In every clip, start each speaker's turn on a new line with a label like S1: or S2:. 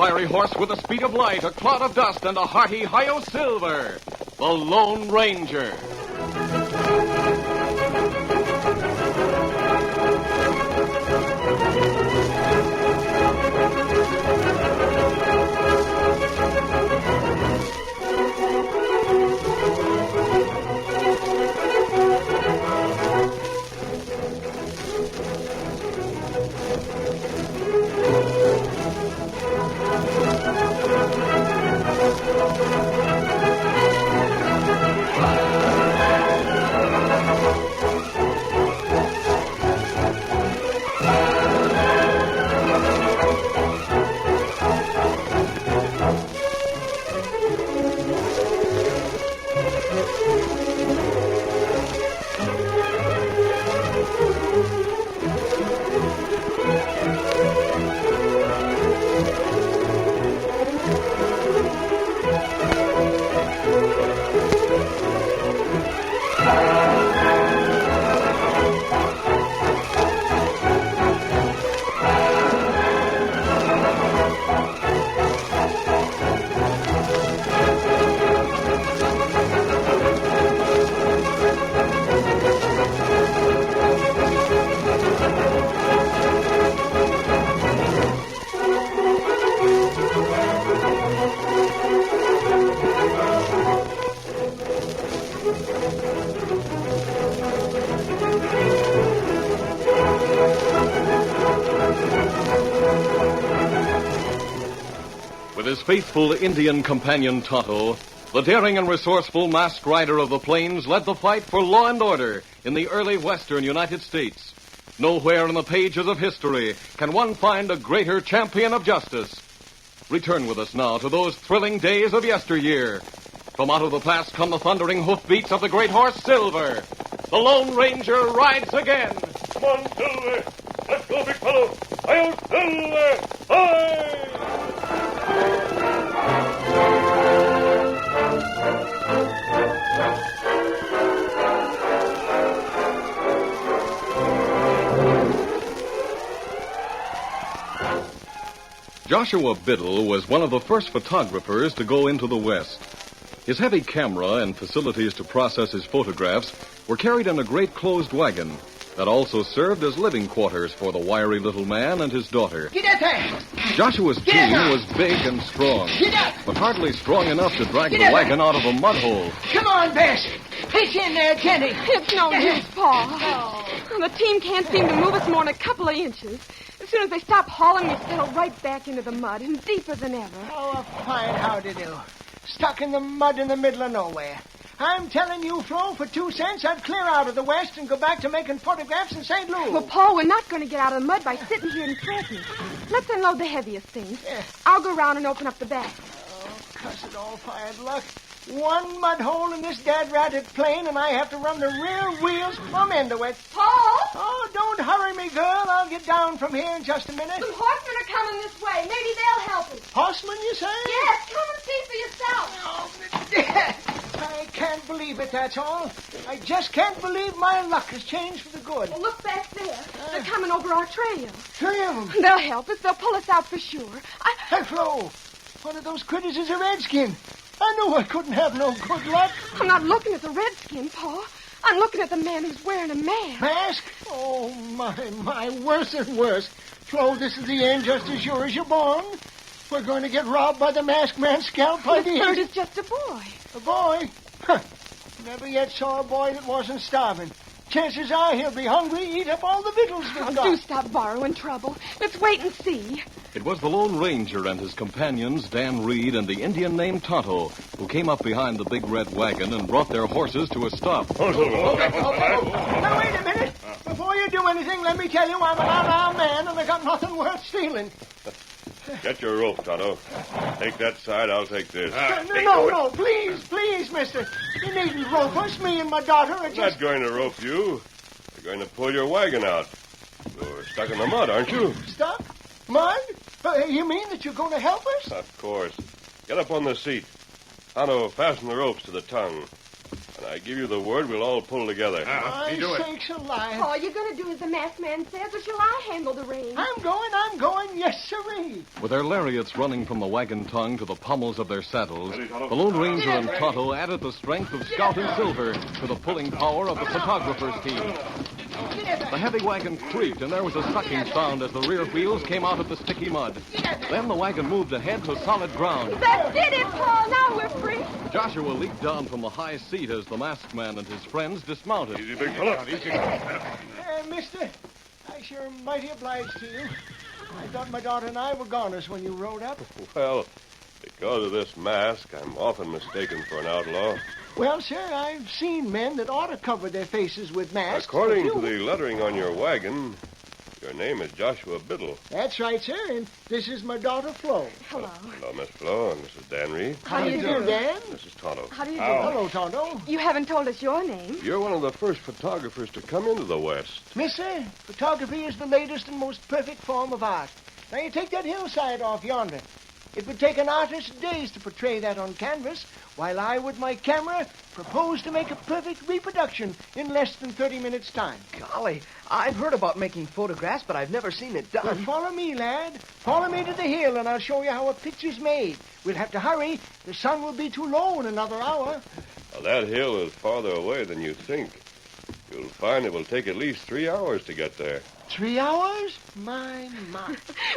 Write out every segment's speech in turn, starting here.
S1: fiery horse with the speed of light, a cloud of dust, and a hearty hi-yo silver, the Lone Ranger. With his faithful Indian companion Tonto, the daring and resourceful masked rider of the plains led the fight for law and order in the early western United States. Nowhere in the pages of history can one find a greater champion of justice. Return with us now to those thrilling days of yesteryear. From out of the past come the thundering hoofbeats of the great horse Silver. The Lone Ranger rides again.
S2: Come on, Silver. Let's go, big fellow. Hi-yo, Silver. Hi!
S1: Joshua Biddle was one of the first photographers to go into the West. His heavy camera and facilities to process his photographs were carried in a great closed wagon that also served as living quarters for the wiry little man and his daughter.
S3: Get up there!
S1: Joshua's team was big and strong,
S3: Get up!
S1: but hardly strong enough to drag the wagon out of a mud hole.
S3: Come on, Bess. Pitch in there, Jenny.
S4: It's no use, Pa. The team can't seem to move us more than a couple of inches. As soon as they stop hauling, we settle right back into the mud and deeper than ever.
S3: Oh, a fine howdy-do. Stuck in the mud in the middle of nowhere. I'm telling you, Flo, for 2 cents, I'd clear out of the West and go back to making photographs in St. Louis.
S4: Well, Paul, we're not going to get out of the mud by sitting here and fretting. Let's unload the heaviest things.
S3: Yeah.
S4: I'll go round and open up the back.
S3: Oh, cuss it all fired luck. One mud hole in this dad-ratted plane, and I have to run the rear wheels plumb into it.
S4: Paul?
S3: Oh, don't hurry me, girl. I'll get down from here in just a minute.
S4: Some horsemen are coming this way. Maybe they'll help us.
S3: Horseman, you say?
S4: Yes, come and see for yourself.
S3: Oh, I can't believe it, that's all. I just can't believe my luck has changed for the good.
S4: Well, look back there. They're coming over our trail.
S3: 3 of them.
S4: They'll help us. They'll pull us out for sure.
S3: Hey, Flo, one of those critters is a redskin. I knew I couldn't have no good luck.
S4: I'm not looking at the redskin, Paul. I'm looking at the man who's wearing a mask.
S3: Mask? Oh, my, worse and worse. Flo, this is the end just as sure as you're born. We're going to get robbed by the masked man's scalp by the
S4: Bird is just a boy.
S3: A boy? Huh. Never yet saw a boy that wasn't starving. Chances are he'll be hungry, eat up all the victuals we've got.
S4: Do stop borrowing trouble. Let's wait and see.
S1: It was the Lone Ranger and his companions, Dan Reed and the Indian named Tonto, who came up behind the big red wagon and brought their horses to a stop.
S3: Now, wait a minute. Before you do anything, let me tell you I'm an unarmed man and I got nothing worth stealing.
S2: Get your rope, Tonto. Take that side, I'll take this.
S3: No, please, mister. You needn't rope us. Me and my daughter are
S2: I'm
S3: just...
S2: not going to rope you. We're going to pull your wagon out. You're stuck in the mud, aren't you?
S3: Stuck? Mud? You mean that you're going to help us?
S2: Of course. Get up on the seat. Tonto, fasten the ropes to the tongue. When I give you the word, we'll all pull together.
S3: My sakes sakes alive.
S4: All you're going to do as the masked man says, or shall I handle the reins?
S3: I'm going, yes, sirree.
S1: With their lariats running from the wagon tongue to the pommels of their saddles, the Lone Ranger and Tonto added the strength of Scout and Silver to the pulling power of the photographer's team. The heavy wagon creaked, and there was a sucking sound as the rear wheels came out of the sticky mud. Then the wagon moved ahead to solid ground.
S4: That did it, Paul. Now we're free.
S1: Joshua leaped down from the high seat as the masked man and his friends dismounted.
S2: Easy, big fella.
S3: Mister, I sure am mighty obliged to you. I thought my daughter and I were goners when you rode up.
S2: Well, because of this mask, I'm often mistaken for an outlaw.
S3: Well, sir, I've seen men that ought to cover their faces with masks.
S2: According to the lettering on your wagon, your name is Joshua Biddle.
S3: That's right, sir, and this is my daughter, Flo.
S4: Hello.
S2: Hello, Miss Flo, and this is Dan Reed.
S4: How do you do?
S3: Dan?
S2: This is Tonto.
S4: How do you do?
S3: Hello, Tonto.
S4: You haven't told us your name.
S2: You're one of the first photographers to come into the West.
S3: Mister, photography is the latest and most perfect form of art. Now, you take that hillside off yonder. It would take an artist days to portray that on canvas, while I, with my camera, propose to make a perfect reproduction in less than 30 minutes' time.
S5: Golly, I've heard about making photographs, but I've never seen it
S3: Well,
S5: done.
S3: follow me, lad. Follow me to the hill, and I'll show you how a picture's made. We'll have to hurry. The sun will be too low in another hour.
S2: Now, that hill is farther away than you think. You'll find it will take at least 3 hours to get there.
S3: 3 hours? My.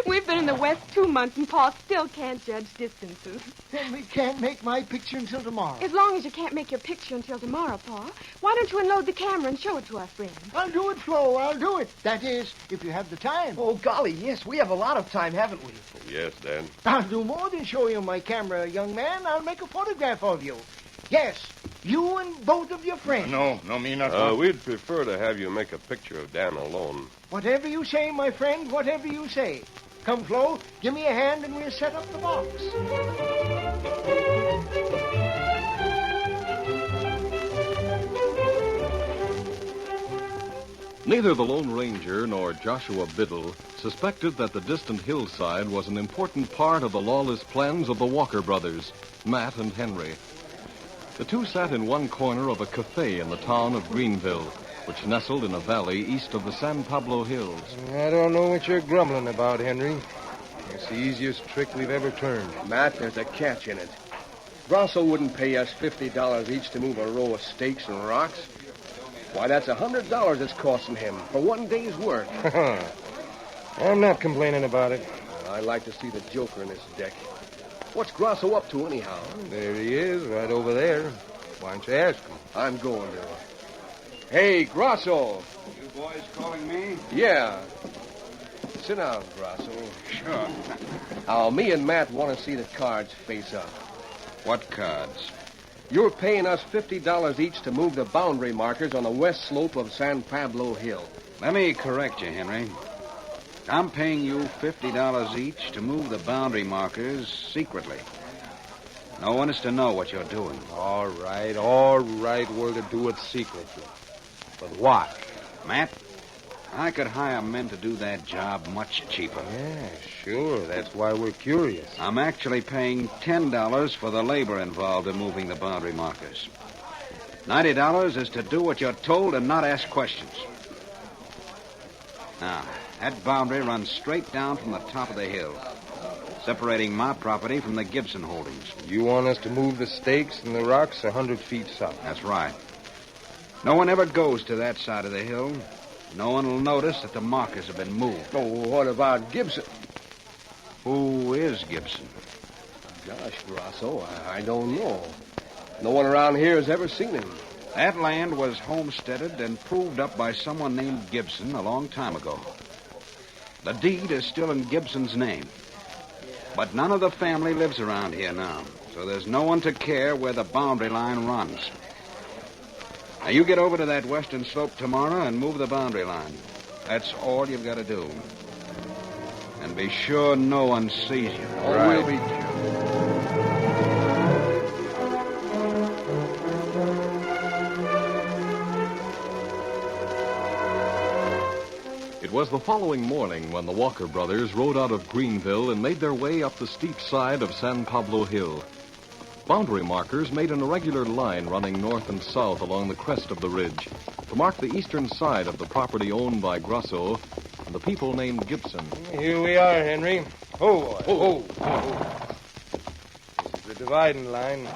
S4: We've been in the West 2 months, and Paul still can't judge distances.
S3: Then we can't make my picture until tomorrow.
S4: As long as you can't make your picture until tomorrow, Paul, why don't you unload the camera and show it to our friends?
S3: I'll do it, Flo. I'll do it. That is, if you have the time.
S5: Oh, golly, yes, we have a lot of time, haven't we?
S2: Yes, Dan.
S3: I'll do more than show you my camera, young man. I'll make a photograph of you. Yes, you and both of your friends.
S2: No, me not. We'd prefer to have you make a picture of Dan alone.
S3: Whatever you say, my friend, whatever you say. Come, Flo, give me a hand and we'll set up the box.
S1: Neither the Lone Ranger nor Joshua Biddle suspected that the distant hillside was an important part of the lawless plans of the Walker brothers, Matt and Henry. The two sat in one corner of a cafe in the town of Greenville, which nestled in a valley east of the San Pablo Hills.
S6: I don't know what you're grumbling about, Henry. It's the easiest trick we've ever turned.
S7: Matt, there's a catch in it. Grosso wouldn't pay us $50 each to move a row of stakes and rocks. Why, that's $100 it's costing him for one day's work.
S6: I'm not complaining about it.
S7: I'd like to see the joker in this deck. What's Grosso up to, anyhow?
S6: There he is, right over there. Why don't you ask him?
S7: I'm going to. Hey, Grosso.
S8: You boys calling me?
S7: Yeah. Sit down, Grosso.
S8: Sure.
S7: Now, me and Matt want to see the cards face up.
S8: What cards?
S7: You're paying us $50 each to move the boundary markers on the west slope of San Pablo Hill.
S8: Let me correct you, Henry. I'm paying you $50 each to move the boundary markers secretly. No one is to know what you're doing.
S6: All right. We're to do it secretly. But why?
S8: Matt, I could hire men to do that job much cheaper.
S6: Yeah, sure. That's why we're curious.
S8: I'm actually paying $10 for the labor involved in moving the boundary markers. $90 is to do what you're told and not ask questions. Now, that boundary runs straight down from the top of the hill, separating my property from the Gibson holdings.
S6: You want us to move the stakes and the rocks 100 feet south?
S8: That's right. No one ever goes to that side of the hill. No one will notice that the markers have been moved.
S7: Oh, what about Gibson?
S8: Who is Gibson?
S7: Gosh, Grosso, I don't know. No one around here has ever seen him.
S8: That land was homesteaded and proved up by someone named Gibson a long time ago. The deed is still in Gibson's name. But none of the family lives around here now, so there's no one to care where the boundary line runs. Now, you get over to that western slope tomorrow and move the boundary line. That's all you've got to do. And be sure no one sees you.
S7: Oh, we'll be...
S1: It was the following morning when the Walker brothers rode out of Greenville and made their way up the steep side of San Pablo Hill. Boundary markers made an irregular line running north and south along the crest of the ridge to mark the eastern side of the property owned by Grosso and the people named Gibson.
S6: Here we are, Henry. Ho, ho, ho. This is the dividing line.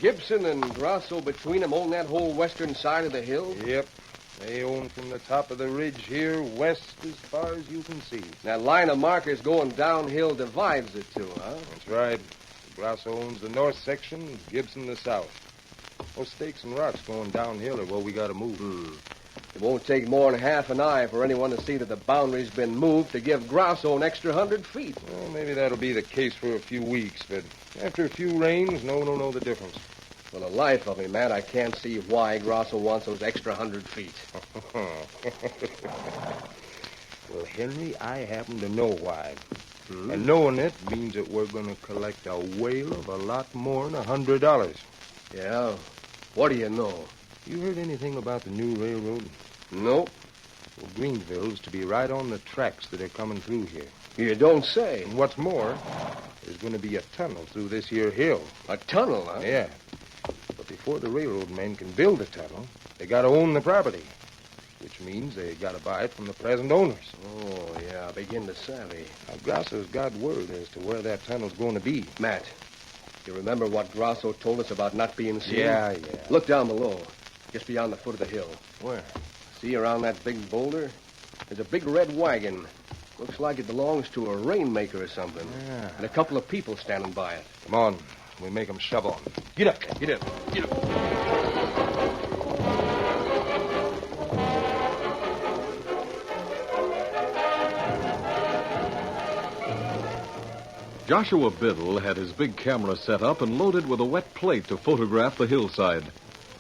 S7: Gibson and Grosso between them own that whole western side of the hill?
S6: Yep. They own from the top of the ridge here west as far as you can see.
S7: That line of markers going downhill divides the two, huh?
S6: That's right. Grosso owns the north section, Gibson the south. Those stakes and rocks going downhill are what we got to move.
S7: It won't take more than half an eye for anyone to see that the boundary's been moved to give Grosso an extra 100 feet.
S6: Well, maybe that'll be the case for a few weeks, but after a few rains, no one will know the difference.
S7: For the life of me, Matt, I can't see why Grosso wants those extra 100 feet.
S6: Well, Henry, I happen to know why. And knowing it means that we're going to collect a whale of a lot more than $100.
S7: Yeah? What do you know?
S6: You heard anything about the new railroad?
S7: Nope.
S6: Well, Greenville's to be right on the tracks that are coming through here.
S7: You don't say.
S6: And what's more, there's going to be a tunnel through this here hill.
S7: A tunnel, huh?
S6: Yeah. But before the railroad men can build a tunnel, they got to own the property, which means they got to buy it from the present owners.
S7: Oh, yeah, I begin to savvy.
S6: Now, Grosso's got word as to where that tunnel's going to be.
S7: Matt, you remember what Grosso told us about not being seen?
S6: Yeah.
S7: Look down below, just beyond the foot of the hill.
S6: Where?
S7: See around that big boulder? There's a big red wagon. Looks like it belongs to a rainmaker or something.
S6: Yeah.
S7: And a couple of people standing by it.
S6: Come on. We make 'em shove on. Get up there. Get up. Get up.
S1: Joshua Biddle had his big camera set up and loaded with a wet plate to photograph the hillside.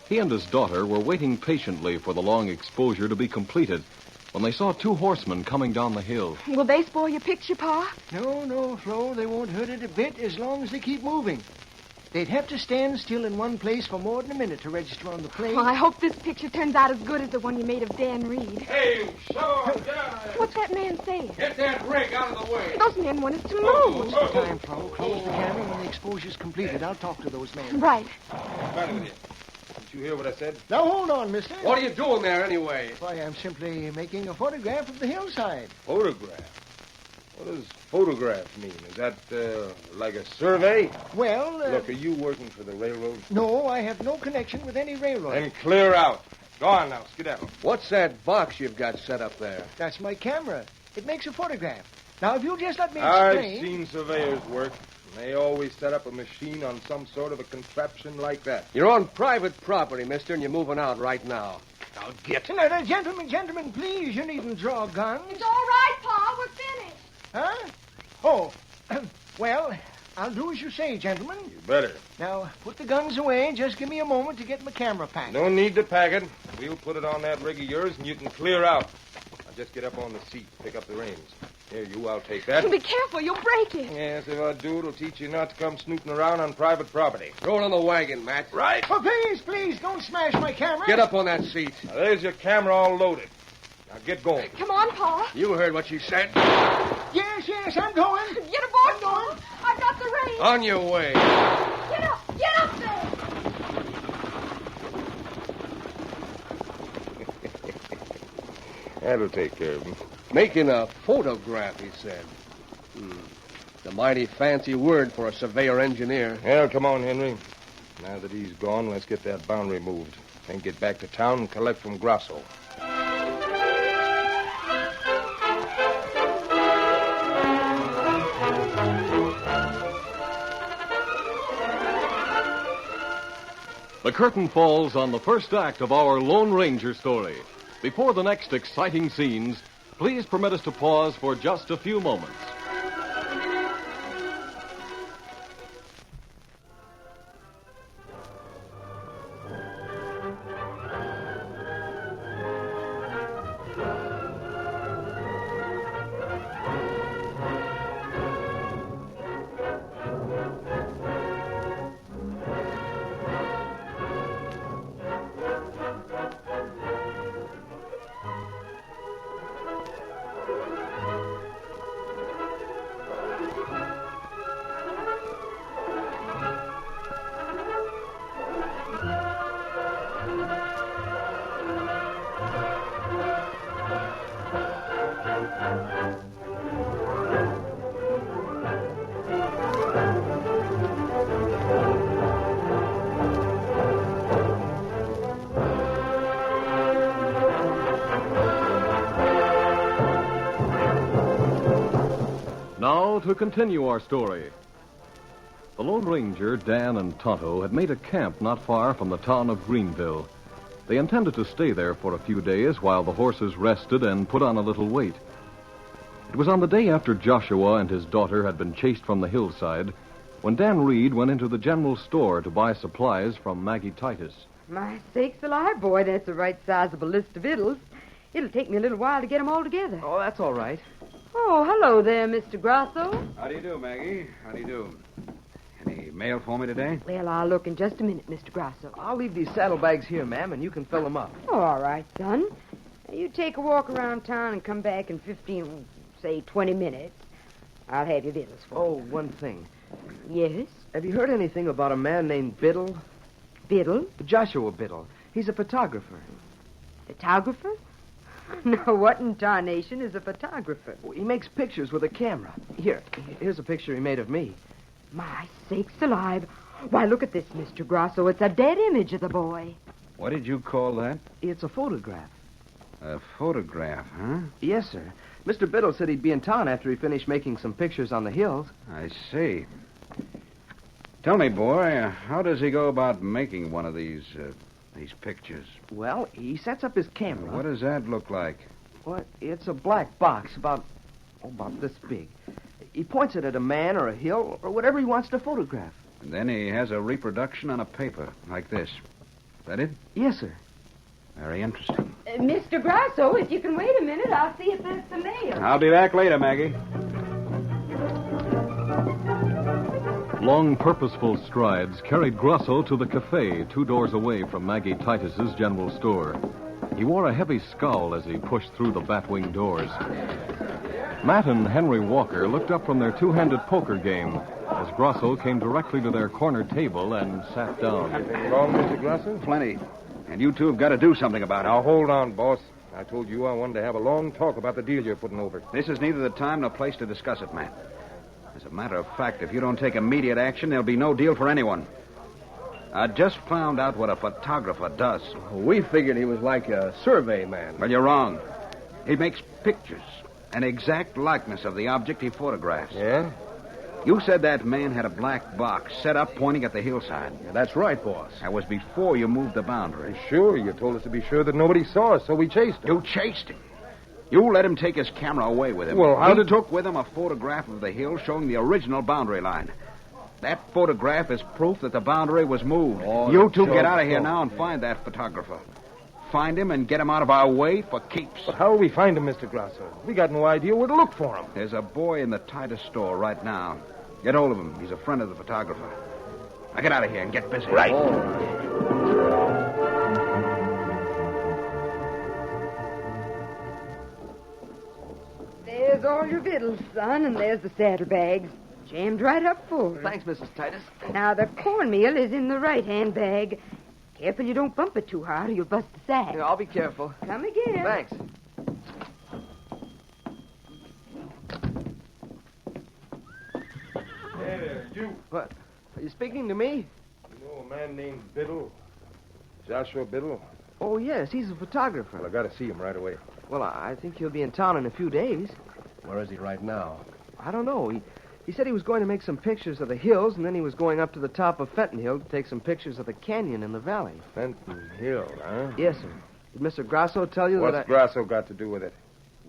S1: He and his daughter were waiting patiently for the long exposure to be completed when they saw two horsemen coming down the hill.
S4: Will they spoil your picture, Pa?
S3: No, Flo. They won't hurt it a bit as long as they keep moving. They'd have to stand still in one place for more than a minute to register on the plate.
S4: Well, I hope this picture turns out as good as the one you made of Dan Reed.
S6: Hey, shove on down.
S4: What's that man saying?
S6: Get that rig out of the way.
S4: Those men want us to move.
S3: It's time, Flo. Close the camera when the exposure's completed. I'll talk to those men.
S4: Right.
S6: Matter with you? Did you hear what I said?
S3: Now, hold on, mister.
S7: What are you doing there, anyway?
S3: Why, I'm simply making a photograph of the hillside.
S6: Photograph? What does photograph mean? Is that, like a survey?
S3: Well,
S6: Look, are you working for the railroad?
S3: no, I have no connection with any railroad.
S6: Then clear out. Go on now, skedaddle.
S7: What's that box you've got set up there?
S3: That's my camera. It makes a photograph. Now, if you'll just let me
S6: I've
S3: explain...
S6: seen surveyors work. They always set up a machine on some sort of a contraption like that.
S7: You're on private property, mister, and you're moving out right now. Now, get.
S3: Now, gentlemen, please, you needn't draw guns.
S4: It's all right, Pa. We're finished.
S3: Huh? Oh, well, I'll do as you say, gentlemen.
S6: You better.
S3: Now, put the guns away and just give me a moment to get my camera packed.
S6: No need to pack it. We'll put it on that rig of yours, and you can clear out. I'll just get up on the seat, pick up the reins. Here, I'll take that.
S4: Be careful. You'll break it.
S6: Yes, if I do, it'll teach you not to come snooping around on private property.
S7: Throw it on the wagon, Matt.
S6: Right.
S3: Oh, please, don't smash my camera.
S7: Get up on that seat.
S6: Now, there's your camera all loaded. Now, get going.
S4: Come on, Pa.
S7: You heard what she said.
S3: Yes, I'm going.
S4: Get aboard, Pa. I've got the reins.
S7: On your way.
S4: Get up there.
S6: That'll take care of him.
S7: Making a photograph, he said. It's a mighty fancy word for a surveyor-engineer.
S6: Well, come on, Henry. Now that he's gone, let's get that boundary moved. Then get back to town and collect from Grosso.
S1: The curtain falls on the first act of our Lone Ranger story. Before the next exciting scenes, please permit us to pause for just a few moments. Now, to continue our story. The Lone Ranger, Dan, and Tonto had made a camp not far from the town of Greenville. They intended to stay there for a few days while the horses rested and put on a little weight. It was on the day after Joshua and his daughter had been chased from the hillside when Dan Reed went into the general store to buy supplies from Maggie Titus.
S9: My sakes alive, boy, that's a right sizable list of victuals. It'll take me a little while to get 'em all together.
S5: Oh, that's all right.
S9: Oh, hello there, Mr. Grasso.
S8: How do you do, Maggie? How do you do? Any mail for me today?
S9: Well, I'll look in just a minute, Mr. Grasso.
S5: I'll leave these saddlebags here, ma'am, and you can fill them up.
S9: Oh, all right, son. You take a walk around town and come back in 15, say 20 minutes. I'll have your victuals for
S5: Oh, one thing.
S9: you. Yes?
S5: Have you heard anything about a man named Biddle?
S9: Biddle?
S5: Joshua Biddle. He's a photographer.
S9: Photographer? Now, what in tarnation is a photographer?
S5: He makes pictures with a camera. Here's a picture he made of me.
S9: My sakes alive. Why, look at this, Mr. Grasso. It's a dead image of the boy.
S8: What did you call that?
S5: It's a photograph.
S8: A photograph, huh?
S5: Yes, sir. Mr. Biddle said he'd be in town after he finished making some pictures on the hills.
S8: I see. Tell me, boy, how does he go about making one of these pictures?
S5: Well, he sets up his camera.
S8: What does that look like?
S5: What? It's a black box about this big. He points it at a man or a hill or whatever he wants to photograph.
S8: And then he has a reproduction on a paper, like this. Is that it?
S5: Yes, sir.
S8: Very interesting.
S9: Mr. Grasso, if you can wait a minute, I'll see if there's some mail.
S8: I'll be back later, Maggie.
S1: Long, purposeful strides carried Grasso to the cafe 2 doors away from Maggie Titus's general store. He wore a heavy scowl as he pushed through the batwing doors. Matt and Henry Walker looked up from their two-handed poker game as Grasso came directly to their corner table and sat down.
S6: Anything wrong, Mr. Grasso?
S8: Plenty. And you two have got to do something about it.
S6: Now, hold on, boss. I told you I wanted to have a long talk about the deal you're putting over.
S8: This is neither the time nor place to discuss it, Matt. As a matter of fact, if you don't take immediate action, there'll be no deal for anyone. I just found out what a photographer does.
S7: We figured he was like a survey man.
S8: Well, you're wrong. He makes pictures, an exact likeness of the object he photographs.
S6: Yeah?
S8: You said that man had a black box set up pointing at the hillside.
S7: Yeah, that's right, boss.
S8: That was before you moved the boundary.
S6: Sure, you told us to be sure that nobody saw us, so we chased him.
S8: You chased him. You let him take his camera away with him.
S6: Well, how
S8: he
S6: did...
S8: took with him a photograph of the hill showing the original boundary line. That photograph is proof that the boundary was moved.
S6: Oh,
S8: you two
S6: sure.
S8: get out of here now and find that photographer. Find him and get him out of our way for keeps.
S6: But how will we find him, Mr. Grasso? We got no idea where to look for him.
S8: There's a boy in the Titus store right now. Get hold of him. He's a friend of the photographer. Now get out of here and get busy.
S6: Right.
S9: There's all your victuals, son, and there's the saddlebags. Jammed right up full.
S5: Thanks, Mrs. Titus.
S9: Now, the cornmeal is in the right-hand bag. Careful you don't bump it too hard or you'll bust the sack.
S5: Yeah, I'll be careful.
S9: Come again.
S5: Thanks.
S6: Hey there, you.
S5: What? Are you speaking to me?
S6: You know a man named Biddle? Joshua Biddle?
S5: Oh, yes, he's a photographer.
S6: Well, I got to see him right away.
S5: Well, I think he'll be in town in a few days.
S7: Where is he right now?
S5: I don't know. He said he was going to make some pictures of the hills, and then he was going up to the top of Fenton Hill to take some pictures of the canyon in the valley.
S6: Fenton Hill, huh?
S5: Yes, sir. Did Mr. Grasso tell you
S6: What's
S5: that
S6: Grasso got to do with it?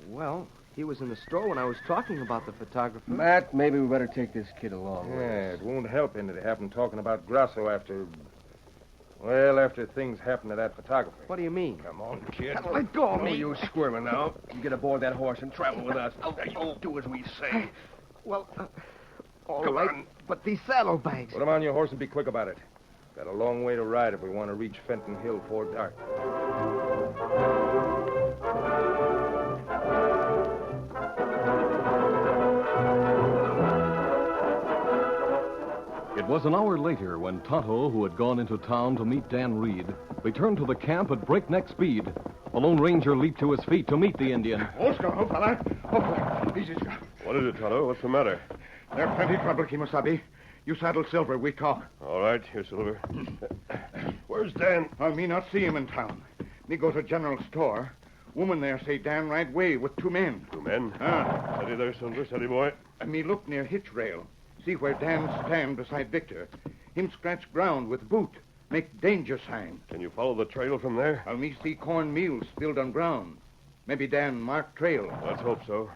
S5: Well, he was in the store when I was talking about the photographer.
S7: Matt, maybe we better take this kid along.
S6: Yeah, it won't help any to have him talking about Grasso after things happen to that photographer.
S5: What do you mean?
S6: Come on, kid.
S5: Let go of
S7: Oh,
S5: me.
S7: you squirming now. You get aboard that horse and travel with us. Now, you do as we say.
S5: Well, all
S7: Come
S5: right,
S7: on.
S5: but these saddlebags.
S6: Put him on your horse and be quick about it. Got a long way to ride if we want to reach Fenton Hill before dark.
S1: It was an hour later when Tonto, who had gone into town to meet Dan Reed, returned to the camp at breakneck speed. The Lone Ranger leaped to his feet to meet the Indian.
S7: Oh, fella.
S10: Oh, easy, Scout.
S2: What is it, Tonto? What's the matter?
S10: There's plenty trouble, Kimosabe. You saddle Silver, we talk.
S2: All right, here, Silver. Where's Dan?
S10: Me not see him in town. Me go to general store. Woman there say Dan right way with 2 men.
S2: 2 men?
S10: Ah.
S2: Steady there, Silver. Steady, boy.
S10: Me look near hitch rail. See where Dan stand beside Victor. Him scratch ground with boot. Make danger sign.
S2: Can you follow the trail from there?
S10: Me see corn meal spilled on ground. Maybe Dan mark trail.
S2: Let's hope so.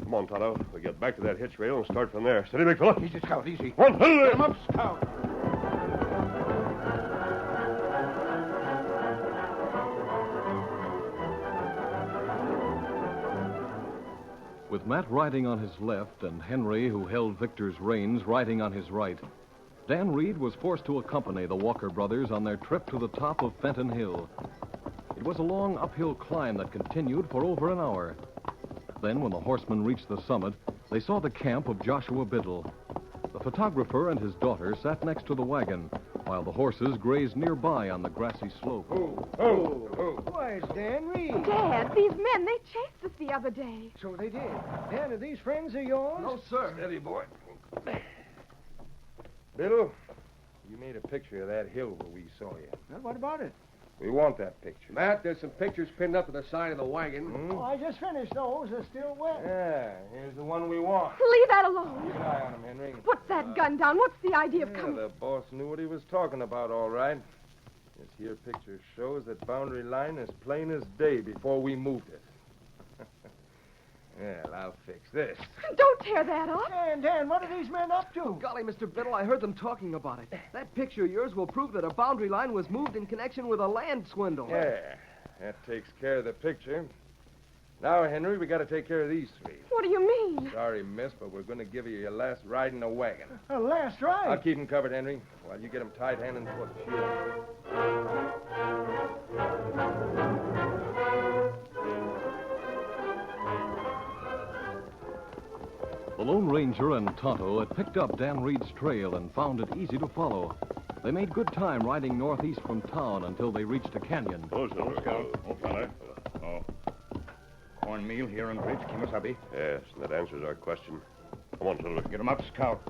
S2: Come on, Tonto. We get back to that hitch rail and start from there. Steady, big fella.
S10: Easy, Scout, easy.
S2: One, two,
S10: Get him up, Scout.
S1: With Matt riding on his left and Henry, who held Victor's reins, riding on his right, Dan Reed was forced to accompany the Walker brothers on their trip to the top of Fenton Hill. It was a long uphill climb that continued for over an hour. Then, when the horsemen reached the summit, they saw the camp of Joshua Biddle. The photographer and his daughter sat next to the wagon, while the horses grazed nearby on the grassy slope.
S3: Why, it's Dan Reed.
S4: Dad, these men, they chased us the other day.
S3: So they did. Dan, are these friends of yours?
S5: No, sir.
S6: Steady, boy. Biddle, you made a picture of that hill where we saw you.
S3: Well, what about it?
S6: We want that picture.
S7: Matt, there's some pictures pinned up to the side of the wagon.
S3: Oh, I just finished those. They're still wet.
S6: Yeah, here's the one we want.
S4: Leave that alone.
S6: Keep an eye on him, Henry.
S4: Put that gun down. What's the idea of
S6: Yeah,
S4: coming?
S6: the boss knew what he was talking about, all right. This here picture shows that boundary line as plain as day before we moved it. Well, I'll fix this.
S4: Don't tear that up.
S3: Dan, what are these men up to?
S5: Golly, Mr. Biddle, I heard them talking about it. That picture of yours will prove that a boundary line was moved in connection with a land swindle.
S6: Yeah, that takes care of the picture. Now, Henry, we got to take care of these 3.
S4: What do you mean?
S6: Sorry, miss, but we're going to give you your last ride in a wagon.
S3: A last ride.
S6: I'll keep them covered, Henry, while you get them tied hand and foot.
S1: The Lone Ranger and Tonto had picked up Dan Reed's trail and found it easy to follow. They made good time riding northeast from town until they reached a canyon.
S2: Oh, Silver.
S10: fella. Oh. Cornmeal here on bridge, Kimosabe.
S2: Yes, that answers our question. Come on, Silver.
S10: Get him up, Scout.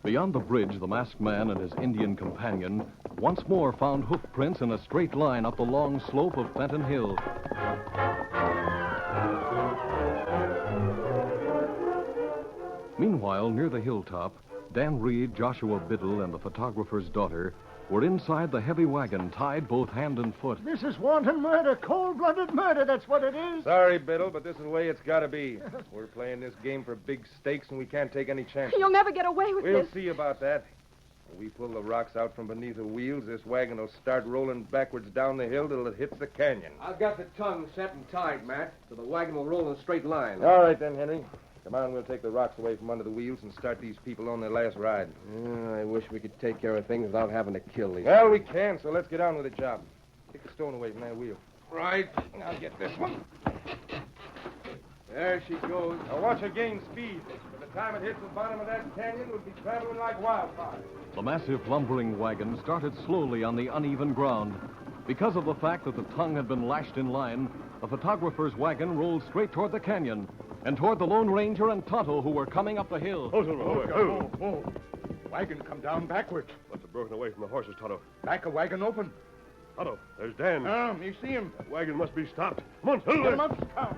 S1: Beyond the bridge, the masked man and his Indian companion once more found hoof prints in a straight line up the long slope of Fenton Hill. Meanwhile, near the hilltop, Dan Reed, Joshua Biddle, and the photographer's daughter were inside the heavy wagon, tied both hand and foot.
S3: This is wanton murder, cold-blooded murder, that's what it is.
S6: Sorry, Biddle, but this is the way it's got to be. We're playing this game for big stakes, and we can't take any chances.
S4: You'll never get away with
S6: We'll
S4: this.
S6: see about that. When we pull the rocks out from beneath the wheels, this wagon will start rolling backwards down the hill till it hits the canyon.
S7: I've got the tongue set and tied, Matt, so the wagon will roll in a straight line.
S6: All right, then, Henry. Come on, we'll take the rocks away from under the wheels and start these people on their last ride.
S7: I wish we could take care of things without having to kill these.
S6: Well, we can, so let's get on with the job. Take the stone away from that wheel.
S7: Right.
S6: I'll get this one.
S7: There she goes.
S6: Now watch her gain speed. By the time it hits the bottom of that canyon, we'll be traveling like wildfire.
S1: The massive lumbering wagon started slowly on the uneven ground. Because of the fact that the tongue had been lashed in line, the photographer's wagon rolled straight toward the canyon and toward the Lone Ranger and Tonto, who were coming up the hill.
S2: Oh, Silver.
S10: Oh. Wagon come down backwards.
S2: Must have broken away from the horses, Tonto.
S10: Back of wagon open.
S2: Tonto, there's Dan.
S10: You see him.
S2: That wagon must be stopped. Come on, Silver.
S10: Get him up, Scout.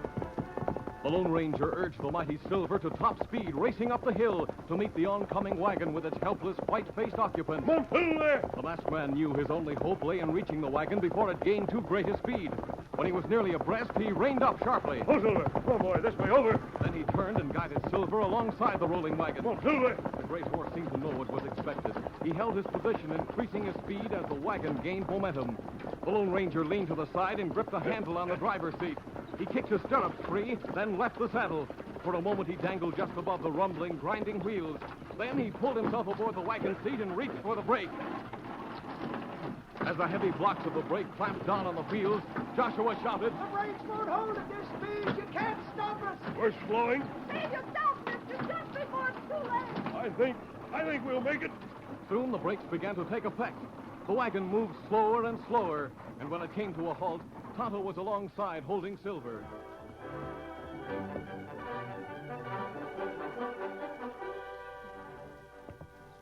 S1: The Lone Ranger urged the mighty Silver to top speed, racing up the hill to meet the oncoming wagon with its helpless, white-faced occupants.
S2: Come on, Silver.
S1: The masked man knew his only hope lay in reaching the wagon before it gained too great a speed. When he was nearly abreast, he reined up sharply.
S2: Oh, Silver. Come on, boy. This way, over.
S1: Then he turned and guided Silver alongside the rolling wagon.
S2: Come on, Silver.
S1: The great horse seemed to know what was expected. He held his position, increasing his speed as the wagon gained momentum. The Lone Ranger leaned to the side and gripped the handle on the driver's seat. He kicked his stirrups free, then left the saddle. For a moment, he dangled just above the rumbling, grinding wheels. Then he pulled himself aboard the wagon seat and reached for the brake. As the heavy blocks of the brake clamped down on the wheels, Joshua shouted,
S3: The brakes won't hold at this speed. You can't stop us.
S2: We're slowing.
S4: Save yourself, mister, just before it's too late.
S2: I think we'll make it.
S1: Soon the brakes began to take effect. The wagon moved slower and slower, and when it came to a halt, Tonto was alongside holding Silver.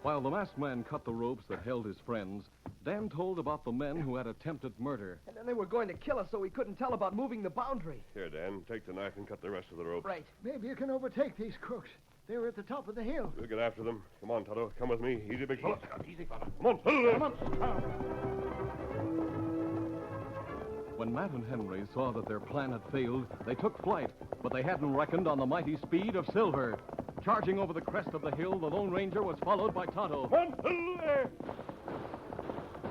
S1: While the masked man cut the ropes that held his friends, Dan told about the men who had attempted murder.
S5: And then they were going to kill us so we couldn't tell about moving the boundary.
S2: Here, Dan, take the knife and cut the rest of the rope.
S5: Right.
S3: Maybe you can overtake these crooks. They were at the top of the hill.
S2: We'll get after them. Come on, Toto. Come with me. Easy, big fella.
S10: Easy, fella.
S2: Come on, Toto.
S10: Come on.
S1: When Matt and Henry saw that their plan had failed, they took flight, but they hadn't reckoned on the mighty speed of Silver. Charging over the crest of the hill, the Lone Ranger was followed by Tonto.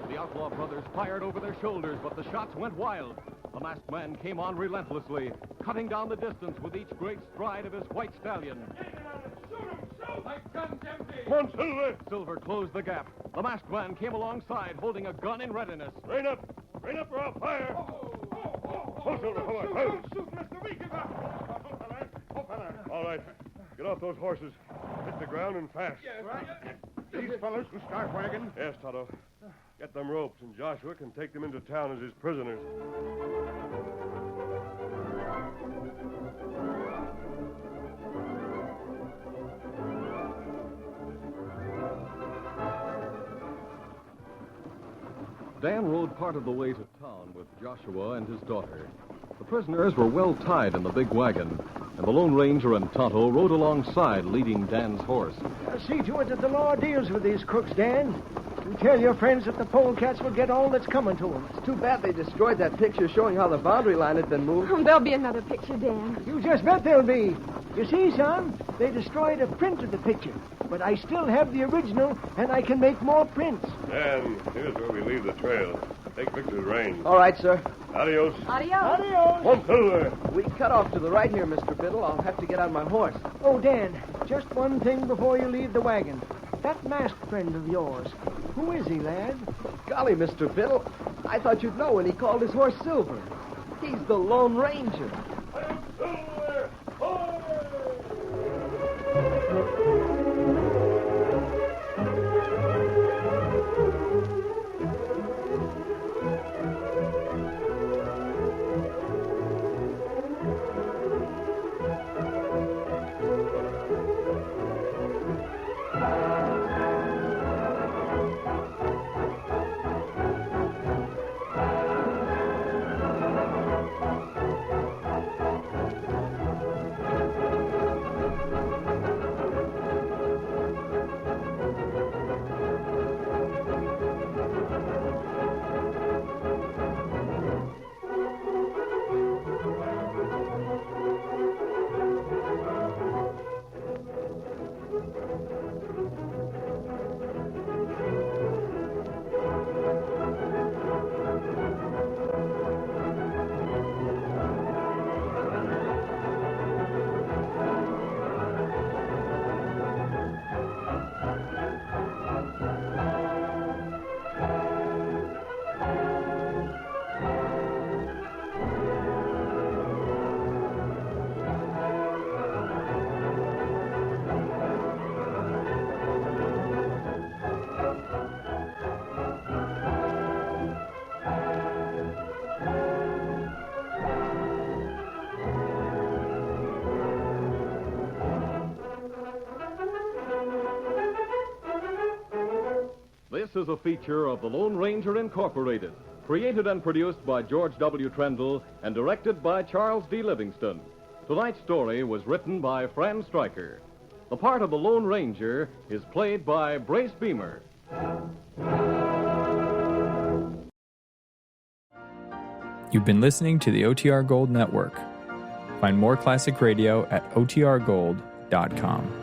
S1: The outlaw brothers fired over their shoulders, but the shots went wild. The masked man came on relentlessly, cutting down the distance with each great stride of his white stallion.
S2: Come on, Silver.
S1: Silver closed the gap. The masked man came alongside, holding a gun in readiness.
S2: Rein up. Rein up or I'll fire. Oh, Silver, come on.
S10: Shoot, Mr. Beaker.
S2: All right. Get off those horses. Hit the ground and fast.
S10: These fellas will start wagon.
S2: Yes, Toto. Get them ropes, and Joshua can take them into town as his prisoners.
S1: Dan rode part of the way to town with Joshua and his daughter. The prisoners were well tied in the big wagon, and the Lone Ranger and Tonto rode alongside, leading Dan's horse.
S3: See to it that the law deals with these crooks, Dan. You tell your friends that the polecats will get all that's coming to them.
S5: It's too bad they destroyed that picture showing how the boundary line had been moved.
S4: There'll be another picture, Dan.
S3: You just bet there'll be. You see, son, they destroyed a print of the picture, but I still have the original, and I can make more prints.
S2: Dan, here's where we leave the trail. Take Victor's reins.
S5: All right, sir.
S2: Adios.
S4: Adios.
S3: Adios.
S2: Come on, Silver.
S5: We cut off to the right here, Mr. Biddle. I'll have to get on my horse.
S3: Oh, Dan, just one thing before you leave the wagon. That masked friend of yours, who is he, lad?
S5: Golly, Mr. Biddle, I thought you'd know when he called his horse Silver. He's the Lone Ranger.
S2: Silver.
S1: This is a feature of the Lone Ranger Incorporated, created and produced by George W. Trendle and directed by Charles D. Livingston. Tonight's story was written by Fran Stryker. The part of the Lone Ranger is played by Brace Beamer.
S11: You've been listening to the OTR Gold Network. Find more classic radio at otrgold.com.